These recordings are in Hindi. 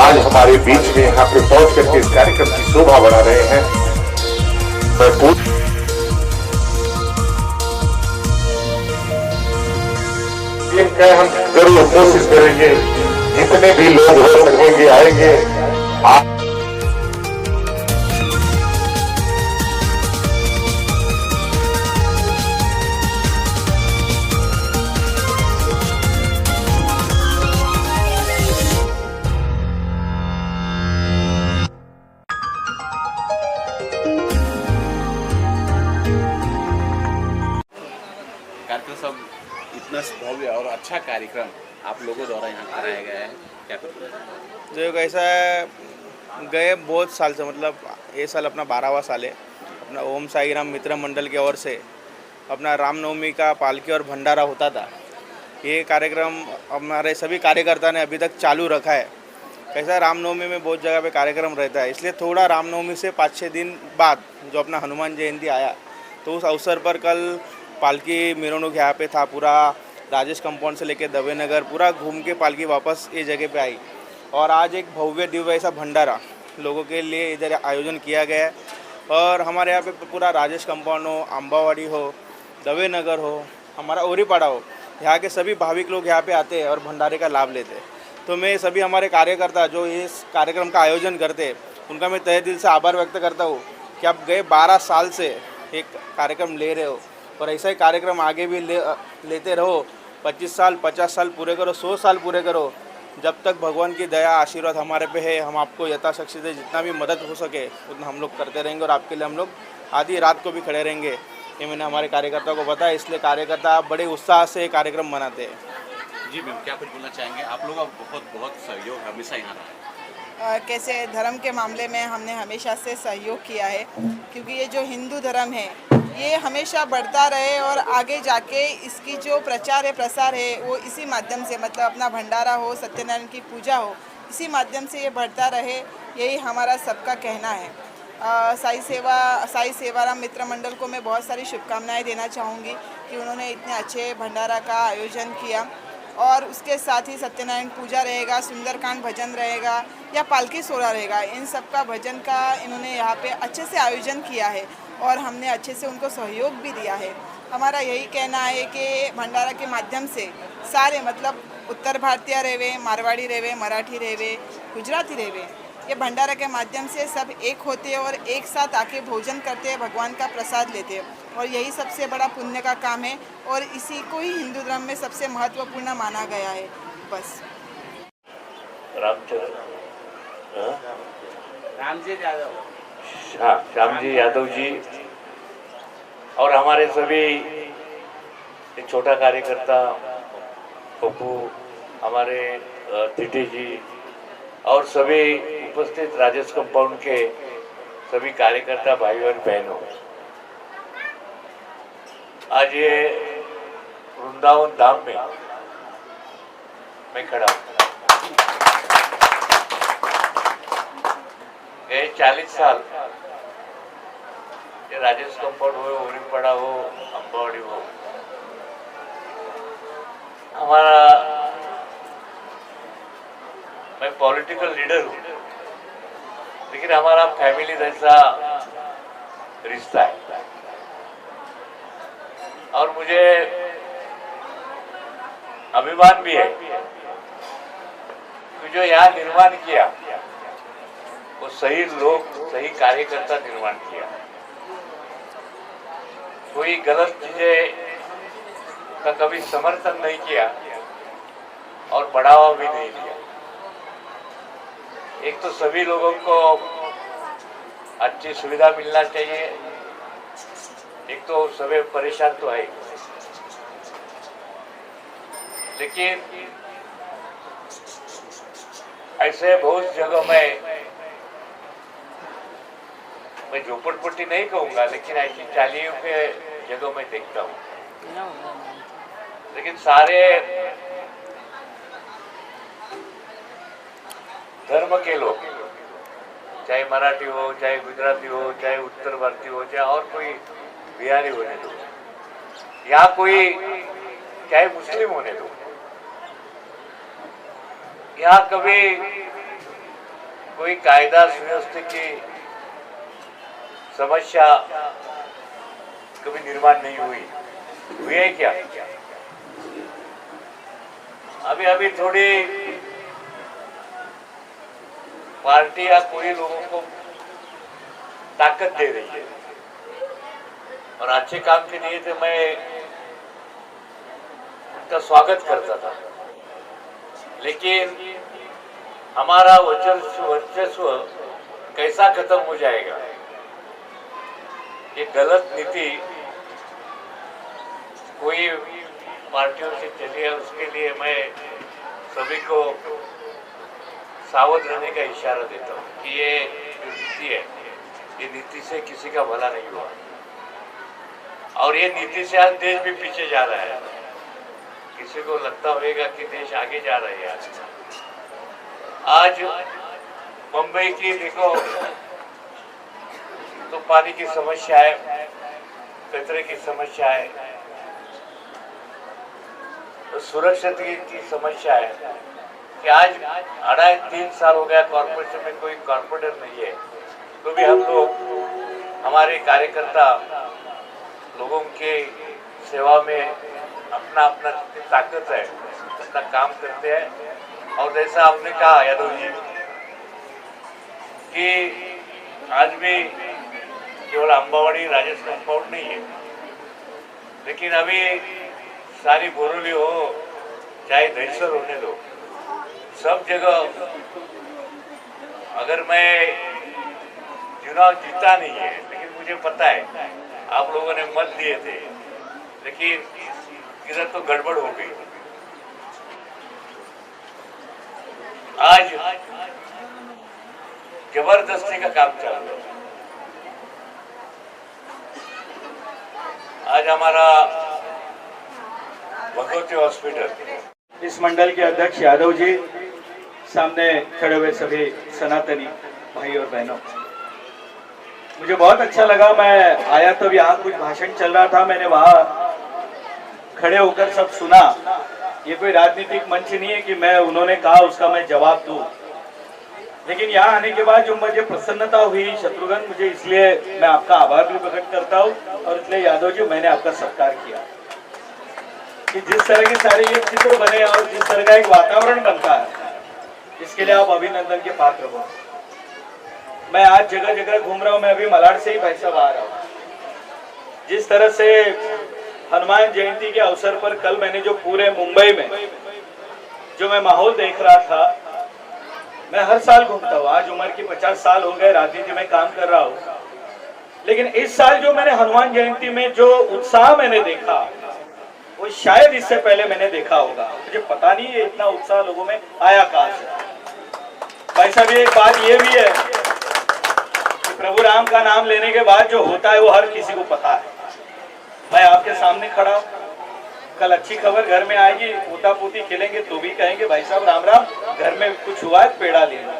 आज हमारे बीच में यहाँ पे पहुंच करके इस कार्यक्रम की शोभा बढ़ा रहे हैं। मैं हम जरूर कोशिश करेंगे, जितने भी लोग हो सकेंगे आएंगे। कार्यक्रम सब इतना भव्य और अच्छा कार्यक्रम आप लोगों द्वारा यहाँ कराया गया है, क्या कुछ जो कैसा है, गए बहुत साल से, मतलब ये साल अपना 12वां साल है। अपना ओम साई राम मित्र मंडल की ओर से अपना रामनवमी का पालकी और भंडारा होता था। ये कार्यक्रम हमारे सभी कार्यकर्ता ने अभी तक चालू रखा है। कैसा रामनवमी में बहुत जगह पे कार्यक्रम रहता है, इसलिए थोड़ा रामनवमी से 5-6 दिन बाद जो अपना हनुमान जयंती आया, तो उस अवसर पर कल पालकी मिरोनुक यहाँ पे था। पूरा राजेश कंपाउंड से लेके दवे नगर पूरा घूम के पालकी वापस ये जगह पे आई। और आज एक भव्य दिव्य ऐसा भंडारा लोगों के लिए इधर आयोजन किया गया है। और हमारे यहाँ पे पूरा राजेश कंपाउंड हो, अम्बावाड़ी हो, दवे नगर हो, हमारा ओरीपाड़ा हो, यहाँ के सभी भाविक लोग यहाँ पे आते हैं और भंडारे का लाभ लेते हैं। तो मैं सभी हमारे कार्यकर्ता जो इस कार्यक्रम का आयोजन करते हैं, उनका मैं तहे दिल से आभार व्यक्त करता हूँ कि आप गए 12 साल से एक कार्यक्रम ले रहे हो और ऐसा ही कार्यक्रम आगे भी लेते रहो। 25 साल 50 साल पूरे करो, 100 साल पूरे करो। जब तक भगवान की दया आशीर्वाद हमारे पे है, हम आपको यथाशक्ति से जितना भी मदद हो सके उतना हम लोग करते रहेंगे और आपके लिए हम लोग आधी रात को भी खड़े रहेंगे। ये मैंने हमारे कार्यकर्ताओं को बताया, इसलिए कार्यकर्ता बड़े उत्साह से कार्यक्रम मनाते हैं। जी मैम, क्या कुछ बोलना चाहेंगे? आप लोगों का बहुत बहुत सहयोग हमेशा यहाँ रहा है। कैसे धर्म के मामले में हमने हमेशा से सहयोग किया है, क्योंकि ये जो हिंदू धर्म है ये हमेशा बढ़ता रहे और आगे जाके इसकी जो प्रचार है प्रसार है वो इसी माध्यम से, मतलब अपना भंडारा हो, सत्यनारायण की पूजा हो, इसी माध्यम से ये बढ़ता रहे, यही हमारा सबका कहना है। साई सेवाराम मित्र मंडल को मैं बहुत सारी शुभकामनाएं देना चाहूँगी कि उन्होंने इतने अच्छे भंडारा का आयोजन किया। और उसके साथ ही सत्यनारायण पूजा रहेगा, सुंदरकांड भजन रहेगा या पालकी सोहरा रहेगा, इन सब का भजन का इन्होंने यहाँ पे अच्छे से आयोजन किया है और हमने अच्छे से उनको सहयोग भी दिया है। हमारा यही कहना है कि भंडारा के माध्यम से सारे, मतलब उत्तर भारतीय रहेवे, मारवाड़ी रहेवे, मराठी रहेवे, गुजराती रहेवे, ये भंडारा के माध्यम से सब एक होते हैं और एक साथ आके भोजन करते हैं, भगवान का प्रसाद लेते हैं और यही सबसे बड़ा पुण्य का काम है और इसी को ही हिंदू धर्म में सबसे महत्वपूर्ण माना गया है। बस रामजी यादव, हाँ, श्यामजी यादव जी और हमारे सभी छोटा कार्यकर्ता पप्पू, हमारे तिटी जी और सभी उपस्थित राजेश कंपाउंड के सभी कार्यकर्ता भाई और बहनों, आज ये वृंदावन धाम में मैं खड़ा हूँ। ये 40 साल ये राजेश कंपाउंड हो, ओरीपाड़ा हो, अम्बावाड़ी हो, हमारा, मैं पॉलिटिकल लीडर हूँ लेकिन हमारा फैमिली जैसा रिश्ता है और मुझे अभिमान भी है कि जो यहाँ निर्माण किया वो सही लोग, सही कार्यकर्ता निर्माण किया। कोई गलत चीजें का कभी समर्थन नहीं किया और बढ़ावा भी नहीं दिया। एक तो सभी लोगों को अच्छी सुविधा मिलना चाहिए, एक तो सभी परेशान तो है, लेकिन ऐसे बहुत जगह में, मैं झोपड़पट्टी नहीं कहूँगा लेकिन ऐसी चालियों के जगह में देखता हूँ, लेकिन सारे धर्म के लोग, चाहे मराठी हो, चाहे गुजराती हो, चाहे उत्तर भारतीय हो, चाहे और कोई बिहारी होने दो, या कोई चाहे मुस्लिम होने दो, यहाँ कभी कोई कायदा सुव्यवस्था की समस्या कभी निर्माण नहीं हुई है क्या? अभी अभी थोड़ी पार्टी या कोई लोगों को ताकत दे रही है और अच्छे काम के लिए तो मैं उनका स्वागत करता था, लेकिन हमारा वर्चस्व कैसा खत्म हो जाएगा, ये गलत नीति कोई पार्टियों से चली है, उसके लिए मैं सभी को सावध रहने का इशारा देता हूँ कि ये जो नीति है, ये नीति से किसी का भला नहीं हुआ और ये नीति से आज देश भी पीछे जा रहा है। किसी को लगता होगा कि देश आगे जा रहा है। आज मुंबई की देखो तो पानी की समस्या है, कचरे की समस्या है, तो सुरक्षा की समस्या है कि आज 2.5-3 साल हो गया कॉर्पोरेशन में कोई कॉर्पोरेटर नहीं है, तो भी हम लोग हमारे कार्यकर्ता लोगों के सेवा में अपना अपना ताकत है अपना काम करते हैं। और जैसा आपने कहा यादव जी कि आज भी केवल अंबावाड़ी राजेश कंपाउंड नहीं है, लेकिन अभी सारी बोरोली हो चाहे दहीसर होने दो, सब जगह अगर मैं चुनाव जीता नहीं है, लेकिन मुझे पता है आप लोगों ने मत दिए थे, लेकिन इधर तो गड़बड़ हो गई। आज जबरदस्ती का काम चल रहा है। आज हमारा भगवती हॉस्पिटल, इस मंडल के अध्यक्ष यादव जी, सामने खड़े हुए सभी सनातनी भाई और बहनों, मुझे बहुत अच्छा लगा। मैं आया तब यहाँ कुछ भाषण चल रहा था, मैंने वहाँ खड़े होकर सब सुना। ये कोई राजनीतिक मंच नहीं है कि मैं उन्होंने कहा उसका मैं जवाब दूं, लेकिन यहाँ आने के बाद जो मुझे प्रसन्नता हुई शत्रुघ्न, मुझे इसलिए मैं आपका आभार भी प्रकट करता हूँ और इसलिए यादव जी मैंने आपका सत्कार किया कि जिस तरह के सारे ये चित्र बने और जिस तरह का एक वातावरण बनता है, इसके लिए आप अभिनंदन के पात्र हो। मैं आज जगह जगह घूम रहा हूँ, मैं अभी मलाड से ही भाई साहब आ रहा हूँ। जिस तरह से हनुमान जयंती के अवसर पर कल मैंने जो पूरे मुंबई में जो मैं माहौल देख रहा था, मैं हर साल घूमता हूँ, आज उम्र की 50 साल हो गए, राजनीति में काम कर रहा हूँ, लेकिन इस साल जो मैंने हनुमान जयंती में जो उत्साह मैंने देखा वो शायद इससे पहले मैंने देखा होगा। मुझे पता नहीं है इतना उत्साह लोगों में आया कहां से। भाई साहब एक बात ये भी है कि प्रभु राम का नाम लेने के बाद जो होता है वो हर किसी को पता है। मैं आपके सामने खड़ा हूं, कल अच्छी खबर घर में आएगी, पोता पोती खेलेंगे तो भी कहेंगे भाई साहब राम राम, घर में कुछ हुआ है पेड़ा लेना।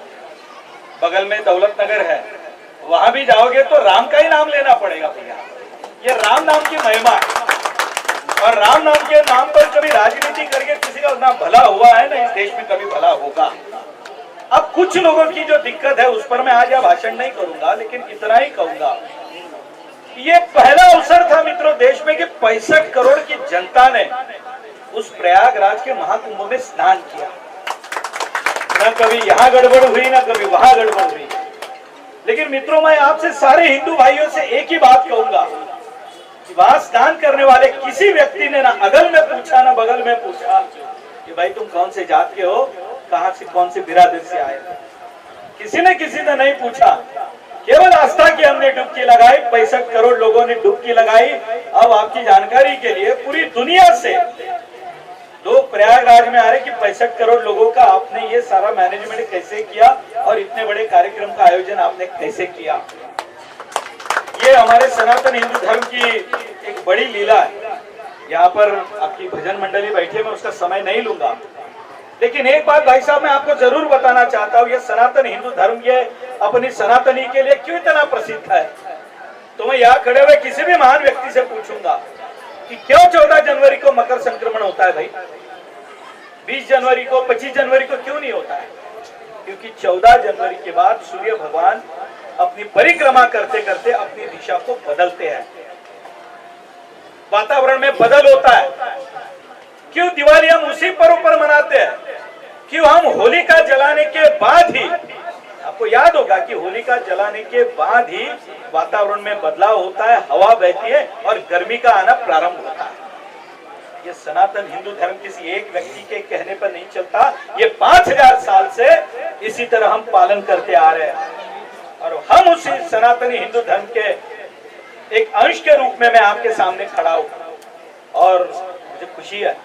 बगल में दौलत नगर है, वहां भी जाओगे तो राम का ही नाम लेना पड़ेगा भैया। ये राम नाम की महिमा है और राम नाम के नाम पर कभी राजनीति करके किसी का ना भला हुआ है ना इस देश में कभी भला होगा। अब कुछ लोगों की जो दिक्कत है उस पर मैं आज भाषण नहीं करूंगा, लेकिन इतना ही कहूंगा, ये पहला अवसर था मित्रों देश में कि 65 करोड़ की जनता ने उस प्रयागराज के महाकुंभ में स्नान किया। न कभी यहाँ गड़बड़ हुई ना कभी वहां गड़बड़ हुई। लेकिन मित्रों मैं आपसे सारे हिंदू भाइयों से एक ही बात कहूंगा, वहां स्नान करने वाले किसी व्यक्ति ने ना अगल में पूछा ना बगल में पूछा कि भाई तुम कौन से जात के हो, कहां से कौन से बिरादर से आए हो। किसी ने नहीं पूछा, केवल आस्था की हमने डुबकी लगाई। 65 करोड़ लोगों ने डुबकी लगाई। अब आपकी जानकारी के लिए पूरी दुनिया से लोग प्रयागराज में आ रहे कि 65 करोड़ लोगों का आपने ये सारा मैनेजमेंट कैसे किया और इतने बड़े कार्यक्रम का आयोजन आपने कैसे किया। ये हमारे सनातन हिंदू धर्म की एक बड़ी लीला है। यहाँ पर आपकी भजन मंडली बैठे, मैं उसका समय नहीं लूंगा, लेकिन एक बात भाई साहब मैं आपको जरूर बताना चाहता हूँ, ये सनातन हिंदू धर्म ये अपनी सनातनी के लिए क्यों इतना प्रसिद्ध है। तो मैं यहाँ खड़े हुए किसी भी महान व्यक्ति से पूछूंगा कि क्यों 14 जनवरी को मकर संक्रमण होता है भाई, 20 जनवरी को 25 जनवरी को क्यों नहीं होता है। क्योंकि 14 जनवरी के बाद सूर्य भगवान अपनी परिक्रमा करते करते अपनी दिशा को बदलते हैं, वातावरण में बदल होता है। क्यों दिवाली हम उसी पर्व पर मनाते हैं? क्यों हम होलिका जलाने के बाद ही, आपको याद होगा कि होलिका जलाने के बाद ही वातावरण में बदलाव होता है, हवा बहती है और गर्मी का आना प्रारंभ होता है। ये सनातन हिंदू धर्म किसी एक व्यक्ति के कहने पर नहीं चलता, ये 5000 साल से इसी तरह हम पालन करते आ रहे हैं और हम उसी सनातनी हिंदू धर्म के एक अंश के रूप में मैं आपके सामने खड़ा हूं। और मुझे खुशी है,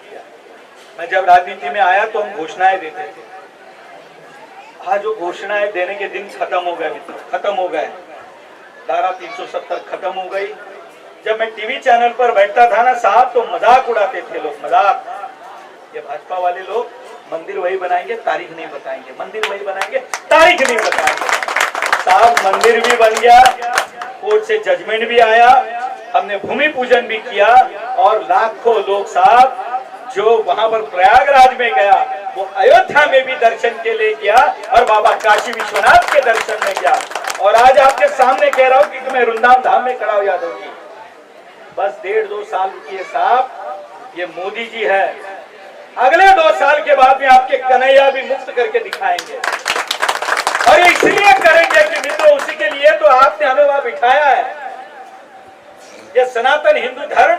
मैं जब राजनीति में आया तो हम घोषणाएं देते थे। आज जो घोषणाएं देने के दिन खत्म हो गए मित्रों, खत्म हो गए। धारा 370 खत्म हो गई। जब मैं टीवी चैनल पर बैठता था ना साहब, तो मजाक उड़ाते थे लोग, मजाक। ये भाजपा वाले लोग मंदिर वही बनाएंगे, तारीख नहीं बताएंगे, मंदिर वही बनाएंगे, तारीख नहीं बताएंगे। साहब मंदिर भी बन गया, कोर्ट से जजमेंट भी आया, हमने भूमि पूजन भी किया और लाखों लोग साहब जो वहां पर प्रयागराज में गया वो अयोध्या में भी दर्शन के लिए गया और बाबा काशी विश्वनाथ के दर्शन में गया। और आज आपके सामने कह रहा हूं कि मैं वृंदावन धाम में खड़ा हूं यादव जी। बस 1.5-2 साल रुकिए साहब, ये मोदी जी है, अगले 2 साल के बाद में आपके कन्हैया भी मुक्त करके दिखाएंगे। और ये इसलिए करेंगे कि मित्रों उसी के लिए तो आपने हमें वहां बिठाया है। ये सनातन हिंदू धर्म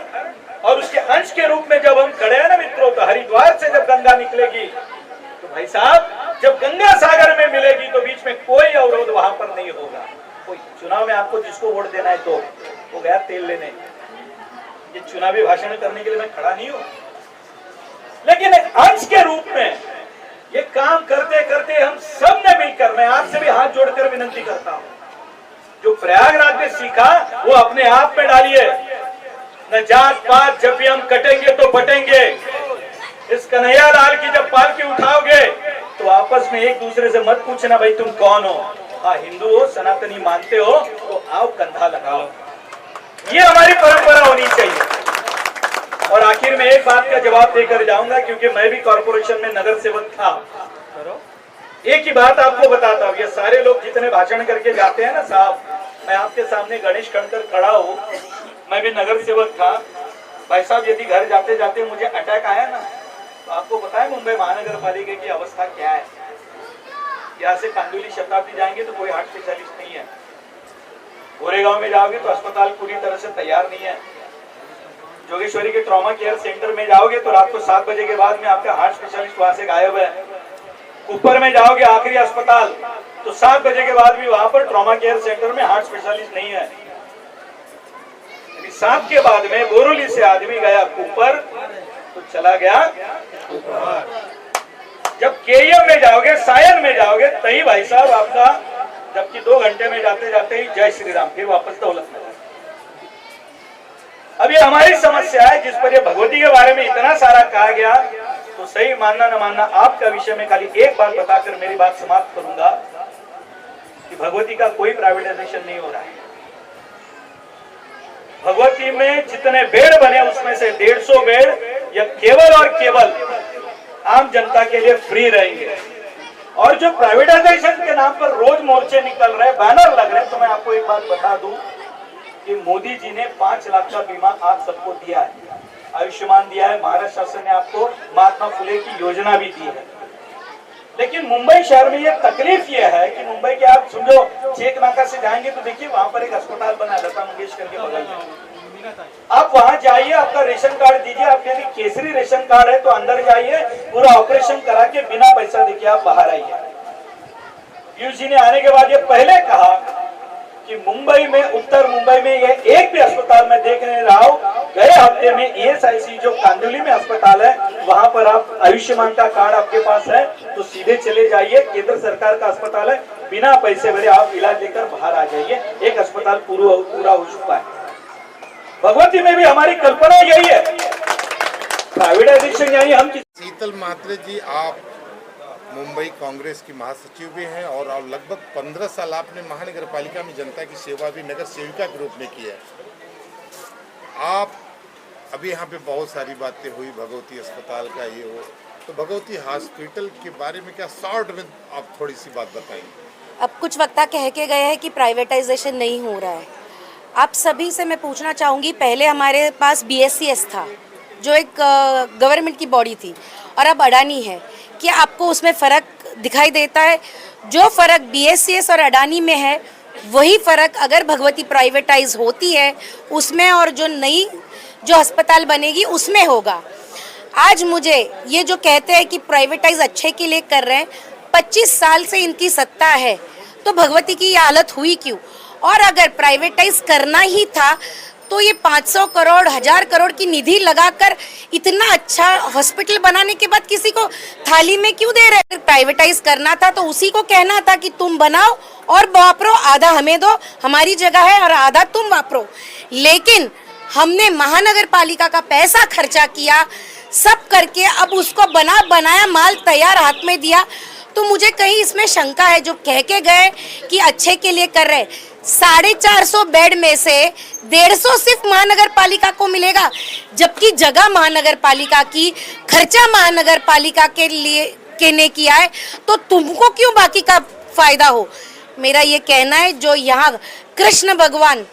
और उसके अंश के रूप में जब हम खड़े हैं ना मित्रों, तो हरिद्वार से जब गंगा निकलेगी तो भाई साहब जब गंगा सागर में मिलेगी तो बीच में कोई अवरोध वहां पर नहीं होगा। कोई चुनाव में आपको जिसको वोट देना है तो वो गया तेल लेने, ये चुनावी भाषण करने के लिए मैं खड़ा नहीं हूं, लेकिन एक अंश के रूप में ये काम करते करते हम सब ने मिलकर, मैं आपसे भी हाथ जोड़कर विनती करता हूं, जो प्रयागराज में सीखा वो अपने आप में डालिए। न जात पात, जब भी हम कटेंगे तो बटेंगे। इस कन्हैया लाल की जब पालकी उठाओगे तो आपस में एक दूसरे से मत पूछना भाई तुम कौन हो, हाँ हिंदू हो, सनातनी मानते हो तो आओ कंधा लगाओ। ये हमारी परंपरा होनी चाहिए। और आखिर में एक बात का जवाब देकर जाऊंगा, क्योंकि मैं भी कॉर्पोरेशन में नगर सेवक था। एक ही बात आपको बताता हूँ, ये सारे लोग जितने भाषण करके जाते हैं ना साहब, मैं आपके सामने गणेश खड़कर खड़ा हूँ, मैं भी नगर सेवक था। भाई साहब यदि घर जाते जाते मुझे अटैक आया ना, तो आपको पता है मुंबई महानगर पालिका की अवस्था क्या है। यहाँ से कांदिवली शताब्दी जाएंगे तो कोई हार्ट स्पेशलिस्ट नहीं है, गोरेगांव में जाओगे तो अस्पताल पूरी तरह से तैयार नहीं है, जोगेश्वरी के ट्रॉमा केयर सेंटर में जाओगे तो रात को 7 बजे के बाद में आपका हार्ट स्पेशलिस्ट वहां से गायब है। ऊपर में जाओगे आखिरी अस्पताल तो 7 बजे के बाद भी वहां पर ट्रॉमा केयर सेंटर में हार्ट स्पेशलिस्ट नहीं है। 7 के बाद में बोरोली से आदमी गया ऊपर तो चला गया। जब केएम में जाओगे, सायन में जाओगे, तही भाई साहब आपका, जबकि 2 घंटे में जाते जाते ही जय श्री राम, फिर वापस दौलत में। अब ये हमारी समस्या है जिस पर ये भगवती के बारे में इतना सारा कहा गया, तो सही मानना न मानना आपका विषय में खाली एक बात बताकर मेरी बात समाप्त करूंगा कि भगवती का कोई प्राइवेटाइजेशन नहीं हो रहा है। भगवती में जितने बेड बने उसमें से 150 बेड या केवल और केवल आम जनता के लिए फ्री रहेंगे। और जो प्राइवेटाइजेशन के नाम पर रोज मोर्चे निकल रहे, बैनर लग रहे, तो मैं आपको एक बात बता दूं कि मोदी जी ने 5 लाख का बीमा आप सबको दिया है, आयुष्मान दिया है, महाराष्ट्र शासन ने आपको महात्मा फुले की योजना भी दी है। लेकिन मुंबई शहर में ये तकलीफ ये है कि मुंबई के आप समझो चेक नाका से जाएंगे तो देखिए वहां पर एक अस्पताल बना है लता मंगेशकर के बगल में। आप वहां जाइए, आपका रेशन कार्ड दीजिए, आपके यदि केसरी रेशन कार्ड है तो अंदर जाइए, पूरा ऑपरेशन करा के बिना पैसा देके आप बाहर आइए। पीयूष जी ने आने के बाद ये पहले कहा कि मुंबई में, उत्तर मुंबई में ये एक भी अस्पताल में देख नहीं रहा हूं। गए हफ्ते में ESIC जो कांदिवली में अस्पताल है वहां पर आप आयुष्मान का कार्ड आपके पास है तो सीधे चले जाइए, केंद्र सरकार का अस्पताल है, बिना पैसे भरे आप इलाज लेकर बाहर आ जाइए। एक अस्पताल पूरा हो चुका है। भगवती में भी हमारी कल्पना यही है, प्राइवेटाइजेशन यानी हम। शीतल म्हात्रे जी, आप मुंबई कांग्रेस की महासचिव भी हैं और लगभग 15 साल आपने महानगर पालिका में जनता की सेवा भी नगर सेविका के रूप में की है। आप अभी यहाँ पे बहुत सारी बातें हुई, भगवती अस्पताल का ये वो, तो भगवती हॉस्पिटल के बारे में क्या शॉर्ट में आप थोड़ी सी बात बताएंगे? अब कुछ वक्ता कह के गए हैं कि प्राइवेटाइजेशन नहीं हो रहा है। आप सभी से मैं पूछना चाहूँगी, पहले हमारे पास BSCS था जो एक गवर्नमेंट की बॉडी थी, और अब अडानी है। क्या आपको उसमें फ़र्क दिखाई देता है? जो फ़र्क BSCS और अडानी में है वही फ़र्क अगर भगवती प्राइवेटाइज होती है उसमें और जो अस्पताल बनेगी उसमें होगा। आज मुझे ये जो कहते हैं कि प्राइवेटाइज अच्छे के लिए कर रहे हैं, 25 साल से इनकी सत्ता है तो भगवती की ये हालत हुई क्यों? और अगर प्राइवेटाइज करना ही था तो ये 500 करोड़ 1000 करोड़ की निधि लगाकर इतना अच्छा हॉस्पिटल बनाने के बाद किसी को थाली में क्यों दे रहे? अगर प्राइवेटाइज करना था तो उसी को कहना था कि तुम बनाओ और वापरो, आधा हमें दो, हमारी जगह है, और आधा तुम वापरो। लेकिन हमने महानगर पालिका का पैसा खर्चा किया, सब करके अब उसको बनाया माल तैयार हाथ में दिया, तो मुझे कहीं इसमें शंका है। जो कह के गए कि अच्छे के लिए कर रहे, 450 बेड में से 150 सिर्फ महानगर पालिका को मिलेगा, जबकि जगह महानगर पालिका की, खर्चा महानगर पालिका के लिए ने किया है, तो तुमको क्यों बाकी का फायदा हो? मेरा ये कहना है, जो यहाँ कृष्ण भगवान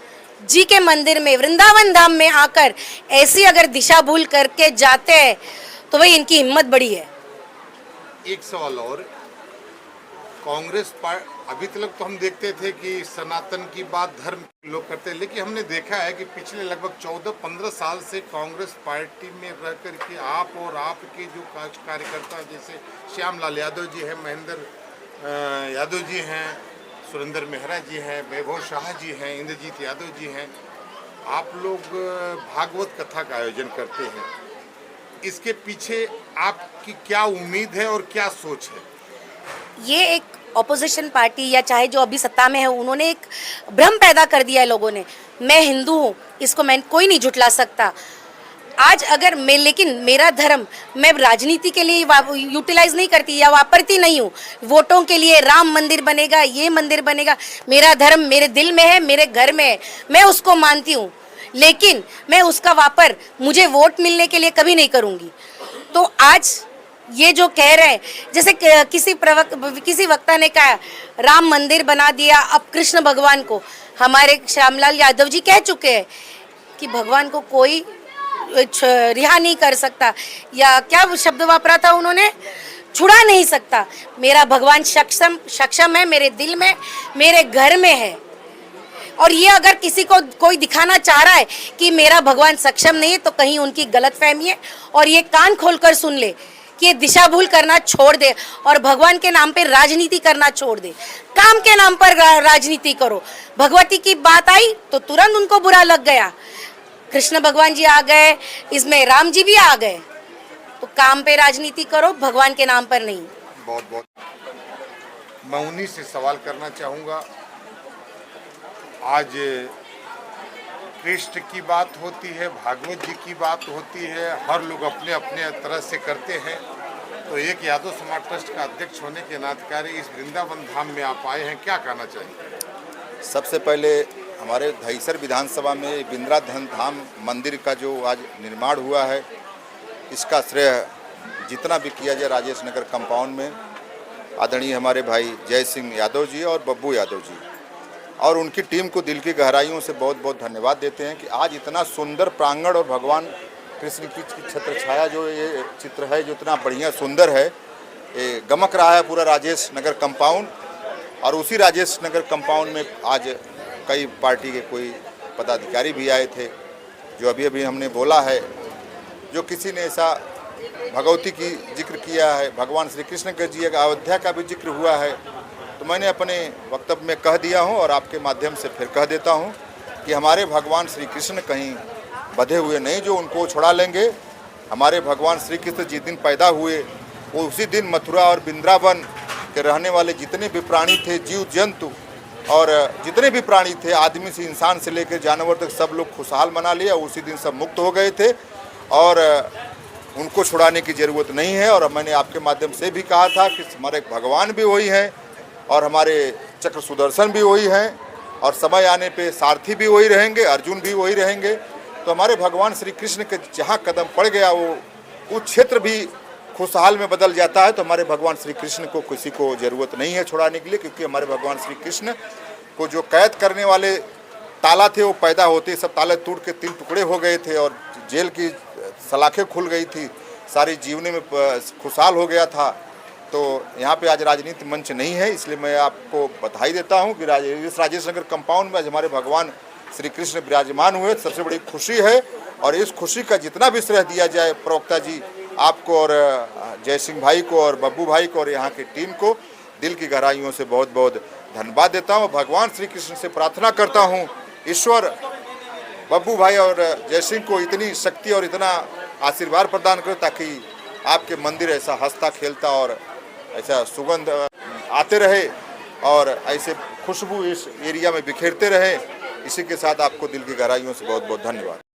जी के मंदिर में, वृंदावन धाम में आकर ऐसी अगर दिशा भूल करके जाते हैं तो वही इनकी हिम्मत बड़ी है। एक सवाल और, कांग्रेस पार्टी अभी तक तो हम देखते थे कि सनातन की बात धर्म के लोग करते हैं, लेकिन हमने देखा है कि पिछले लगभग 14-15 साल से कांग्रेस पार्टी में रह कर के आप और आपके जो कार्यकर्ता, जैसे श्यामलाल यादव जी हैं, महेंद्र यादव जी हैं, सुरेंद्र मेहरा जी हैं, वैभव शाह जी हैं, इंद्रजीत यादव जी हैं, आप लोग भागवत कथा का आयोजन करते हैं। इसके पीछे आपकी क्या उम्मीद है और क्या सोच है? ये एक ऑपोजिशन पार्टी या चाहे जो अभी सत्ता में है, उन्होंने एक भ्रम पैदा कर दिया है लोगों ने। मैं हिंदू हूँ, इसको मैं कोई नहीं झुठला सकता। आज अगर मैं, लेकिन मेरा धर्म मैं राजनीति के लिए यूटिलाइज नहीं करती या वापरती नहीं हूँ। वोटों के लिए राम मंदिर बनेगा, ये मंदिर बनेगा, मेरा धर्म मेरे दिल में है, मेरे घर में है, मैं उसको मानती हूँ, लेकिन मैं उसका वापर मुझे वोट मिलने के लिए कभी नहीं करूँगी। तो आज ये जो कह रहे हैं, जैसे किसी वक्ता ने कहा राम मंदिर बना दिया, अब कृष्ण भगवान को, हमारे श्यामलाल यादव जी कह चुके हैं कि भगवान को कोई रिहा नहीं कर सकता, या क्या शब्द वापरा था उन्होंने, छुड़ा नहीं सकता। मेरा भगवान सक्षम है, मेरे दिल में, मेरे घर में है। और ये अगर किसी को कोई दिखाना चाह रहा है कि मेरा भगवान सक्षम नहीं है, तो कहीं उनकी गलतफहमी है, और ये कान खोलकर सुन ले कि ये दिशा भूल करना छोड़ दे और भगवान के नाम पे राजनीति करना छोड़ दे। काम के नाम पर राजनीति करो। भगवती की बात आई तो तुरंत उनको बुरा लग गया, कृष्ण भगवान जी आ गए, इसमें राम जी भी आ गए, तो काम पे राजनीति करो, भगवान के नाम पर नहीं। बहुत बहुत मैं उन्हीं से सवाल करना चाहूँगा। आज कृष्ण की बात होती है, भागवत जी की बात होती है, हर लोग अपने अपने तरह से करते हैं, तो एक यादव समाज ट्रस्ट का अध्यक्ष होने के नाते इस वृंदावन धाम में आप आए हैं, क्या कहना चाहिए? सबसे पहले हमारे दहीसर विधानसभा में वृंदावन धाम मंदिर का जो आज निर्माण हुआ है, इसका श्रेय जितना भी किया जाए राजेश नगर कंपाउंड में आदरणीय हमारे भाई जय सिंह यादव जी और बब्बू यादव जी और उनकी टीम को दिल की गहराइयों से बहुत बहुत धन्यवाद देते हैं कि आज इतना सुंदर प्रांगण और भगवान कृष्ण की छत्र छाया जो ये चित्र है, जो इतना बढ़िया सुंदर है, ये गमक रहा है पूरा राजेश नगर कंपाउंड। और उसी राजेश नगर कंपाउंड में आज कई पार्टी के कोई पदाधिकारी भी आए थे, जो अभी अभी हमने बोला है, जो किसी ने ऐसा भगवती की जिक्र किया है, भगवान श्री कृष्ण के जी का अयोध्या का भी जिक्र हुआ है, तो मैंने अपने वक्तव्य में कह दिया हूं और आपके माध्यम से फिर कह देता हूं कि हमारे भगवान श्री कृष्ण कहीं बधे हुए नहीं जो उनको छुड़ा लेंगे। हमारे भगवान श्री कृष्ण जिस दिन पैदा हुए वो उसी दिन मथुरा और वृंदावन के रहने वाले जितने भी प्राणी थे, जीव जंतु और जितने भी प्राणी थे, आदमी से इंसान से लेकर जानवर तक, सब लोग खुशहाल मना लिया, उसी दिन सब मुक्त हो गए थे और उनको छुड़ाने की ज़रूरत नहीं है। और मैंने आपके माध्यम से भी कहा था कि हमारे भगवान भी वही हैं और हमारे चक्र सुदर्शन भी वही हैं और समय आने पे सारथी भी वही रहेंगे, अर्जुन भी वही रहेंगे। तो हमारे भगवान श्री कृष्ण के जहाँ कदम पड़ गया वो क्षेत्र भी खुशहाल में बदल जाता है तो हमारे भगवान श्री कृष्ण को किसी को ज़रूरत नहीं है छुड़ाने के लिए, क्योंकि हमारे भगवान श्री कृष्ण को जो कैद करने वाले ताला थे वो पैदा होते सब ताले टूट के 3 टुकड़े हो गए थे और जेल की सलाखें खुल गई थी, सारी जीवनी में खुशहाल हो गया था। तो यहाँ पे आज राजनीति मंच नहीं है, इसलिए मैं आपको बधाई देता हूँ कि इस राजेश नगर कंपाउंड में आज हमारे भगवान श्री कृष्ण विराजमान हुए, सबसे बड़ी खुशी है। और इस खुशी का जितना भी श्रेय दिया जाए प्रवक्ता जी आपको और जय सिंह भाई को और बब्बू भाई को और यहाँ की टीम को दिल की गहराइयों से बहुत बहुत धन्यवाद देता हूँ। भगवान श्री कृष्ण से प्रार्थना करता हूँ, ईश्वर बब्बू भाई और जय सिंह को इतनी शक्ति और इतना आशीर्वाद प्रदान करे ताकि आपके मंदिर ऐसा हंसता खेलता और ऐसा सुगंध आते रहे और ऐसे खुशबू इस एरिया में बिखेरते रहे। इसी के साथ आपको दिल की गहराइयों से बहुत बहुत धन्यवाद।